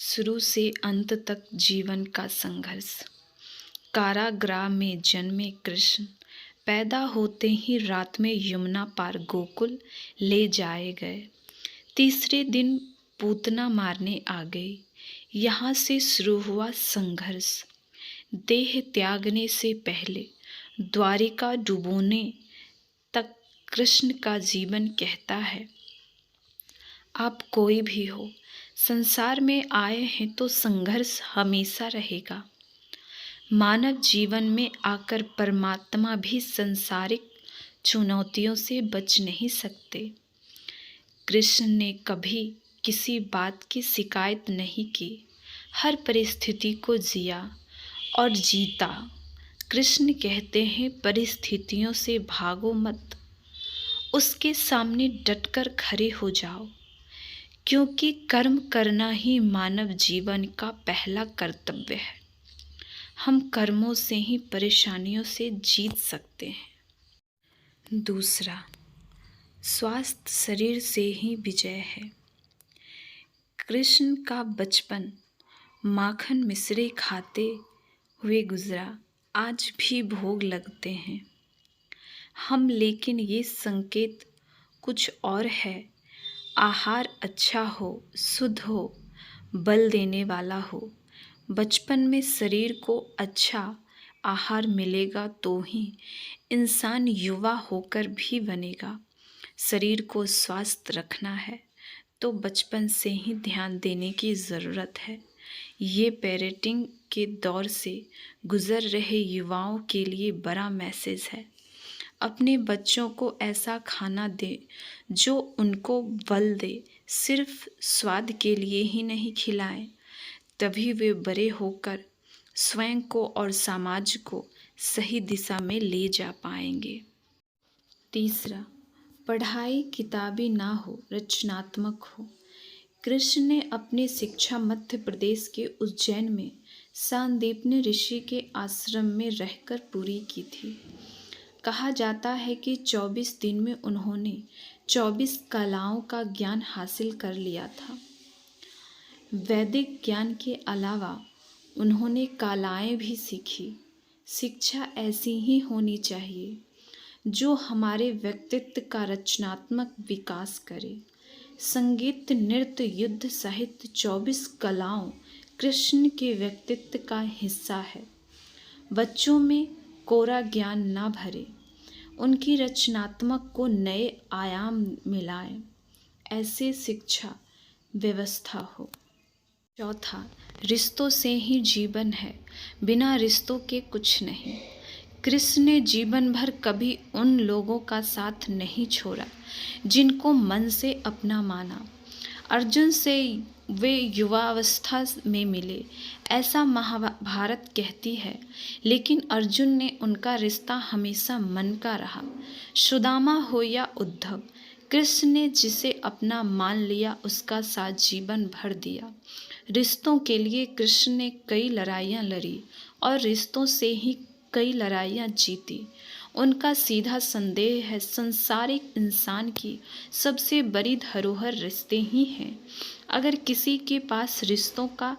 शुरू से अंत तक जीवन का संघर्ष। कारागृह में जन्मे कृष्ण पैदा होते ही रात में यमुना पार गोकुल ले जाए गए। तीसरे दिन पूतना मारने आ गई। यहाँ से शुरू हुआ संघर्ष। देह त्यागने से पहले द्वारिका डुबोने तक कृष्ण का जीवन कहता है, आप कोई भी हो, संसार में आए हैं तो संघर्ष हमेशा रहेगा। मानव जीवन में आकर परमात्मा भी सांसारिक चुनौतियों से बच नहीं सकते। कृष्ण ने कभी किसी बात की शिकायत नहीं की, हर परिस्थिति को जिया और जीता। कृष्ण कहते हैं, परिस्थितियों से भागो मत, उसके सामने डटकर खड़े हो जाओ, क्योंकि कर्म करना ही मानव जीवन का पहला कर्तव्य है। हम कर्मों से ही परेशानियों से जीत सकते हैं। दूसरा, स्वास्थ्य शरीर से ही विजय है। कृष्ण का बचपन माखन मिश्री खाते हुए गुजरा, आज भी भोग लगते हैं हम, लेकिन ये संकेत कुछ और है। आहार अच्छा हो, शुद्ध हो, बल देने वाला हो। बचपन में शरीर को अच्छा आहार मिलेगा तो ही इंसान युवा होकर भी बनेगा। शरीर को स्वस्थ रखना है तो बचपन से ही ध्यान देने की ज़रूरत है। ये पेरेंटिंग के दौर से गुजर रहे युवाओं के लिए बड़ा मैसेज है। अपने बच्चों को ऐसा खाना दे जो उनको बल दे, सिर्फ स्वाद के लिए ही नहीं खिलाएं, तभी वे बड़े होकर स्वयं को और समाज को सही दिशा में ले जा पाएंगे। तीसरा, पढ़ाई किताबी ना हो, रचनात्मक हो। कृष्ण ने अपनी शिक्षा मध्य प्रदेश के उज्जैन में सांदीपनि ऋषि के आश्रम में रहकर पूरी की थी। कहा जाता है कि 24 दिन में उन्होंने 24 कलाओं का ज्ञान हासिल कर लिया था। वैदिक ज्ञान के अलावा उन्होंने कलाएं भी सीखी। शिक्षा ऐसी ही होनी चाहिए जो हमारे व्यक्तित्व का रचनात्मक विकास करे। संगीत, नृत्य, युद्ध सहित 24 कलाओं कृष्ण के व्यक्तित्व का हिस्सा है। बच्चों में कोरा ज्ञान ना भरे, उनकी रचनात्मक को नए आयाम मिलाएं, ऐसे शिक्षा व्यवस्था हो। चौथा, रिश्तों से ही जीवन है, बिना रिश्तों के कुछ नहीं। कृष्ण ने जीवन भर कभी उन लोगों का साथ नहीं छोड़ा जिनको मन से अपना माना। अर्जुन से वे युवावस्था में मिले, ऐसा महाभारत कहती है, लेकिन अर्जुन ने उनका रिश्ता हमेशा मन का रहा। सुदामा हो या उद्धव, कृष्ण ने जिसे अपना मान लिया उसका साथ जीवन भर दिया। रिश्तों के लिए कृष्ण ने कई लड़ाइयाँ लड़ी और रिश्तों से ही कई लड़ाइयाँ जीती। उनका सीधा संदेह है, संसारिक इंसान की सबसे बड़ी धरोहर रिश्ते ही हैं। अगर किसी के पास रिश्तों का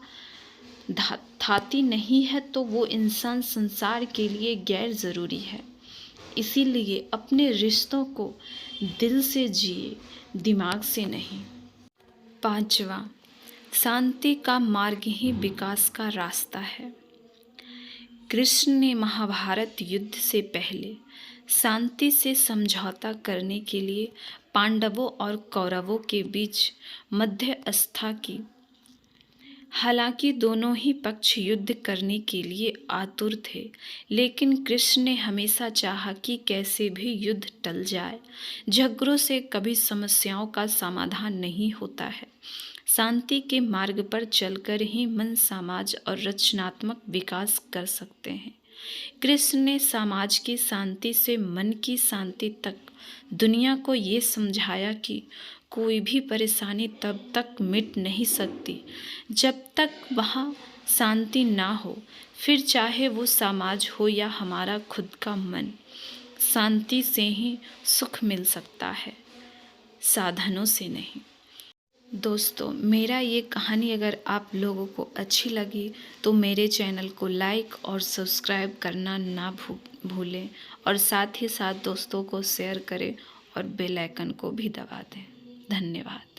थाती नहीं है तो वो इंसान संसार के लिए गैर ज़रूरी है। इसीलिए अपने रिश्तों को दिल से जिए, दिमाग से नहीं। पांचवा, शांति का मार्ग ही विकास का रास्ता है। कृष्ण ने महाभारत युद्ध से पहले शांति से समझौता करने के लिए पांडवों और कौरवों के बीच मध्यस्थता की। हालांकि दोनों ही पक्ष युद्ध करने के लिए आतुर थे, लेकिन कृष्ण ने हमेशा चाहा कि कैसे भी युद्ध टल जाए। झगड़ों से कभी समस्याओं का समाधान नहीं होता है। शांति के मार्ग पर चलकर ही मन, समाज और रचनात्मक विकास कर सकते हैं। कृष्ण ने समाज की शांति से मन की शांति तक दुनिया को ये समझाया कि कोई भी परेशानी तब तक मिट नहीं सकती जब तक वहाँ शांति ना हो, फिर चाहे वो समाज हो या हमारा खुद का मन। शांति से ही सुख मिल सकता है, साधनों से नहीं। दोस्तों, मेरा ये कहानी अगर आप लोगों को अच्छी लगी तो मेरे चैनल को लाइक और सब्सक्राइब करना ना भूलें और साथ ही साथ दोस्तों को शेयर करें और बेल आइकन को भी दबा दें। धन्यवाद।